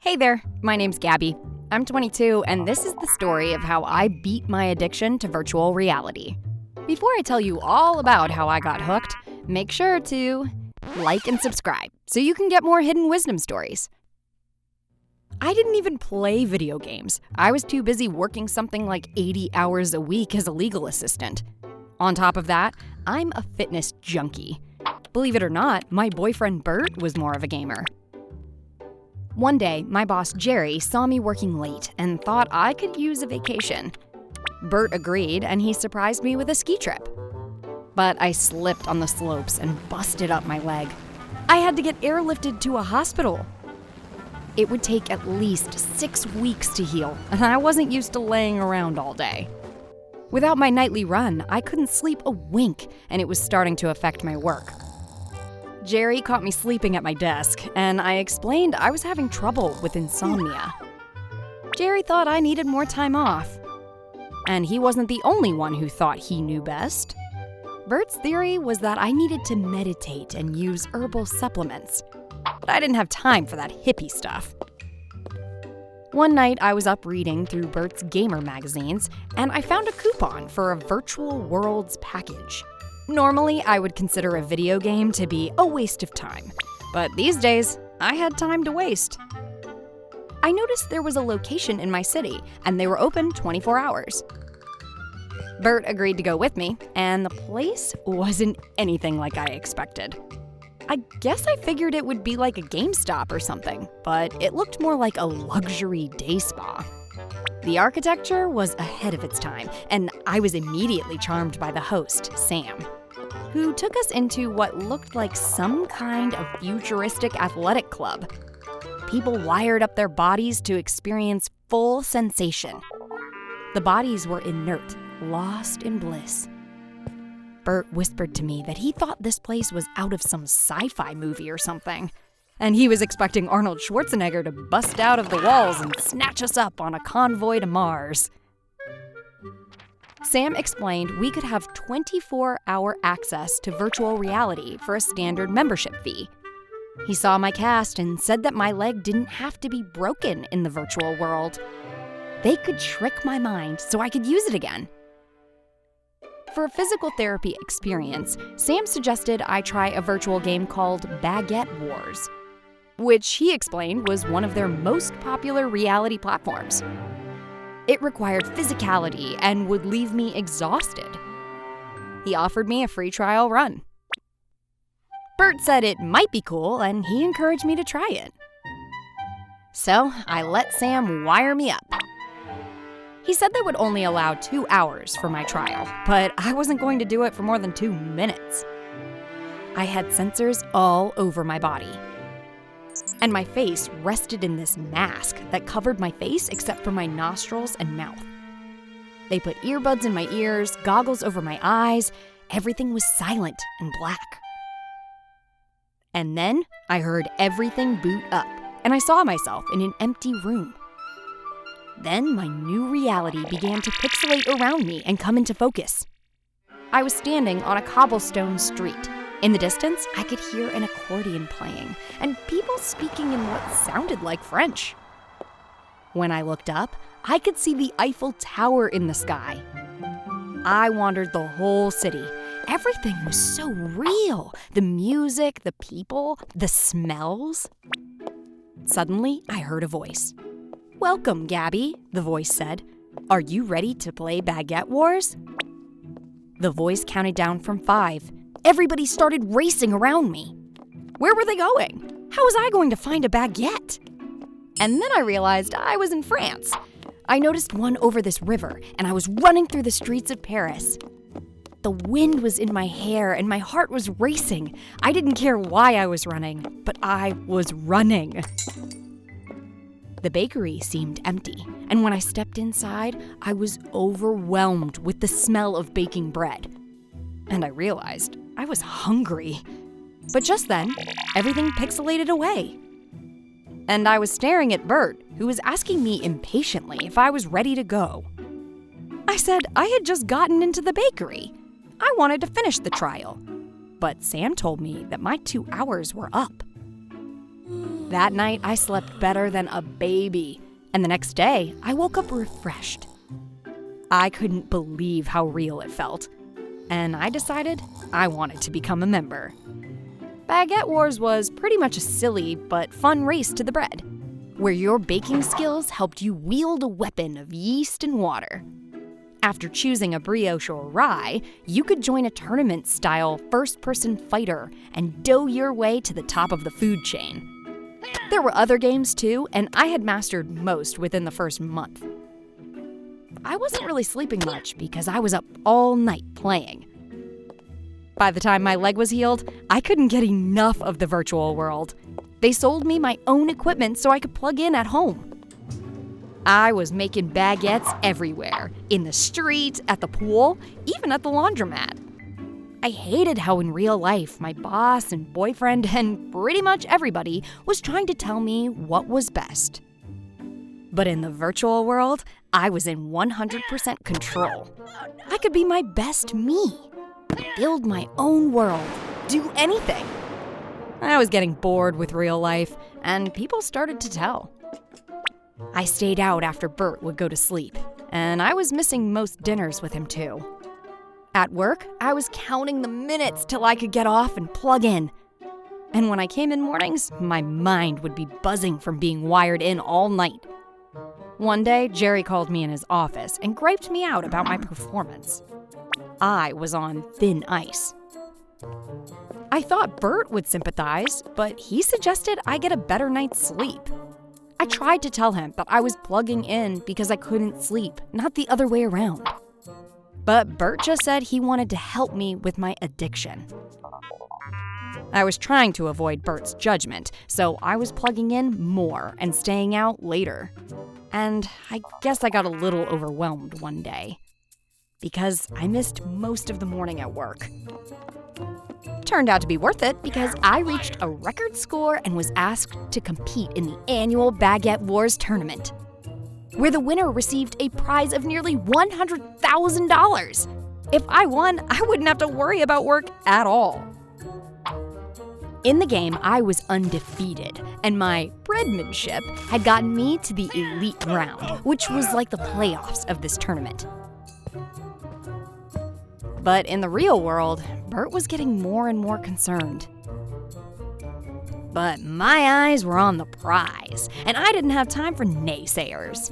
Hey there, my name's Gaby. I'm 22, and this is the story of how I beat my addiction to virtual reality. Before I tell you all about how I got hooked, make sure to like and subscribe so you can get more hidden wisdom stories. I didn't even play video games. I was too busy working something like 80 hours a week as a legal assistant. On top of that, I'm a fitness junkie. Believe it or not, my boyfriend Bert was more of a gamer. One day, my boss Jerry saw me working late and thought I could use a vacation. Bert agreed, and he surprised me with a ski trip. But I slipped on the slopes and busted up my leg. I had to get airlifted to a hospital. It would take at least 6 weeks to heal, and I wasn't used to laying around all day. Without my nightly run, I couldn't sleep a wink, and it was starting to affect my work. Jerry caught me sleeping at my desk, and I explained I was having trouble with insomnia. Jerry thought I needed more time off. And he wasn't the only one who thought he knew best. Bert's theory was that I needed to meditate and use herbal supplements. But I didn't have time for that hippie stuff. One night, I was up reading through Bert's gamer magazines, and I found a coupon for a virtual worlds package. Normally, I would consider a video game to be a waste of time, but these days, I had time to waste. I noticed there was a location in my city, and they were open 24 hours. Bert agreed to go with me, and the place wasn't anything like I expected. I guess I figured it would be like a GameStop or something, but it looked more like a luxury day spa. The architecture was ahead of its time, and I was immediately charmed by the host, Sam, who took us into what looked like some kind of futuristic athletic club. People wired up their bodies to experience full sensation. The bodies were inert, lost in bliss. Bert whispered to me that he thought this place was out of some sci-fi movie or something, and he was expecting Arnold Schwarzenegger to bust out of the walls and snatch us up on a convoy to Mars. Sam explained we could have 24-hour access to virtual reality for a standard membership fee. He saw my cast and said that my leg didn't have to be broken in the virtual world. They could trick my mind so I could use it again. For a physical therapy experience, Sam suggested I try a virtual game called Baguette Wars, which he explained was one of their most popular reality platforms. It required physicality and would leave me exhausted. He offered me a free trial run. Bert said it might be cool, and he encouraged me to try it. So I let Sam wire me up. He said they would only allow 2 hours for my trial, but I wasn't going to do it for more than 2 minutes. I had sensors all over my body, and my face rested in this mask that covered my face except for my nostrils and mouth. They put earbuds in my ears, goggles over my eyes. Everything was silent and black. And then I heard everything boot up, and I saw myself in an empty room. Then my new reality began to pixelate around me and come into focus. I was standing on a cobblestone street. In the distance, I could hear an accordion playing and people speaking in what sounded like French. When I looked up, I could see the Eiffel Tower in the sky. I wandered the whole city. Everything was so real. The music, the people, the smells. Suddenly, I heard a voice. "Welcome, Gaby," the voice said. "Are you ready to play Baguette Wars?" The voice counted down from 5. Everybody started racing around me. Where were they going? How was I going to find a baguette? And then I realized I was in France. I noticed one over this river, and I was running through the streets of Paris. The wind was in my hair, and my heart was racing. I didn't care why I was running, but I was running. The bakery seemed empty, and when I stepped inside, I was overwhelmed with the smell of baking bread. And I realized I was hungry. But just then, everything pixelated away. And I was staring at Bert, who was asking me impatiently if I was ready to go. I said I had just gotten into the bakery. I wanted to finish the trial. But Sam told me that my 2 hours were up. That night, I slept better than a baby, and the next day, I woke up refreshed. I couldn't believe how real it felt, and I decided I wanted to become a member. Baguette Wars was pretty much a silly but fun race to the bread, where your baking skills helped you wield a weapon of yeast and water. After choosing a brioche or rye, you could join a tournament-style first-person fighter and dough your way to the top of the food chain. There were other games too, and I had mastered most within the first month. I wasn't really sleeping much because I was up all night playing. By the time my leg was healed, I couldn't get enough of the virtual world. They sold me my own equipment so I could plug in at home. I was making baguettes everywhere, in the street, at the pool, even at the laundromat. I hated how in real life my boss and boyfriend and pretty much everybody was trying to tell me what was best. But in the virtual world, I was in 100% control. I could be my best me, build my own world, do anything. I was getting bored with real life, and people started to tell. I stayed out after Bert would go to sleep, and I was missing most dinners with him too. At work, I was counting the minutes till I could get off and plug in. And when I came in mornings, my mind would be buzzing from being wired in all night. One day, Jerry called me in his office and griped me out about my performance. I was on thin ice. I thought Bert would sympathize, but he suggested I get a better night's sleep. I tried to tell him that I was plugging in because I couldn't sleep, not the other way around. But Bert just said he wanted to help me with my addiction. I was trying to avoid Bert's judgment, so I was plugging in more and staying out later. And I guess I got a little overwhelmed one day, because I missed most of the morning at work. Turned out to be worth it because I reached a record score and was asked to compete in the annual Baguette Wars tournament, where the winner received a prize of nearly $100,000. If I won, I wouldn't have to worry about work at all. In the game, I was undefeated, and my breadmanship had gotten me to the elite round, which was like the playoffs of this tournament. But in the real world, Bert was getting more and more concerned. But my eyes were on the prize, and I didn't have time for naysayers.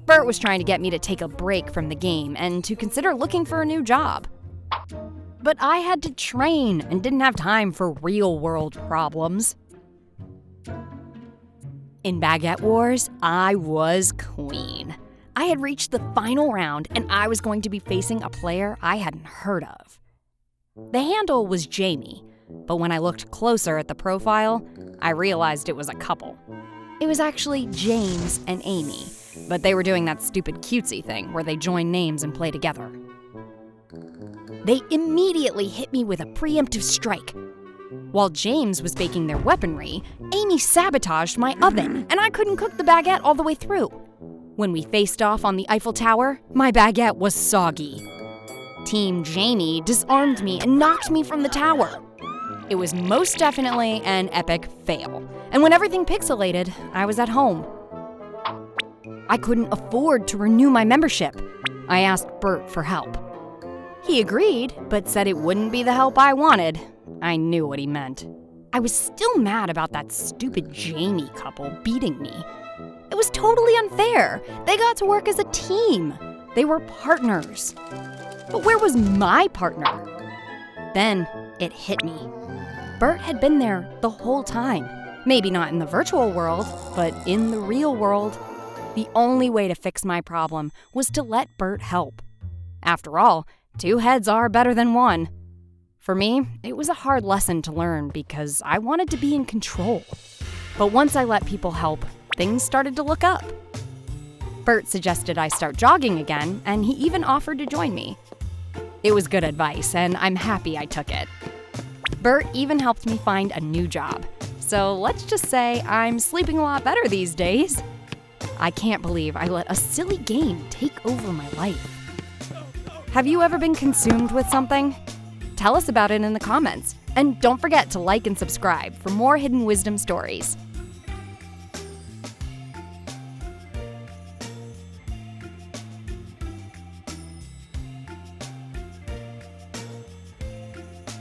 Bert was trying to get me to take a break from the game and to consider looking for a new job. But I had to train and didn't have time for real-world problems. In Baguette Wars, I was queen. I had reached the final round, and I was going to be facing a player I hadn't heard of. The handle was Jamie, but when I looked closer at the profile, I realized it was a couple. It was actually James and Amy, but they were doing that stupid cutesy thing where they join names and play together. They immediately hit me with a preemptive strike. While James was baking their weaponry, Amy sabotaged my oven, and I couldn't cook the baguette all the way through. When we faced off on the Eiffel Tower, my baguette was soggy. Team Jamie disarmed me and knocked me from the tower. It was most definitely an epic fail, and when everything pixelated, I was at home. I couldn't afford to renew my membership. I asked Bert for help. He agreed, but said it wouldn't be the help I wanted. I knew what he meant. I was still mad about that stupid Jamie couple beating me. It was totally unfair. They got to work as a team. They were partners. But where was my partner? Then it hit me. Bert had been there the whole time. Maybe not in the virtual world, but in the real world. The only way to fix my problem was to let Bert help. After all, 2 heads are better than 1. For me, it was a hard lesson to learn because I wanted to be in control. But once I let people help, things started to look up. Bert suggested I start jogging again, and he even offered to join me. It was good advice, and I'm happy I took it. Bert even helped me find a new job. So let's just say I'm sleeping a lot better these days. I can't believe I let a silly game take over my life. Have you ever been consumed with something? Tell us about it in the comments. And don't forget to like and subscribe for more hidden wisdom stories.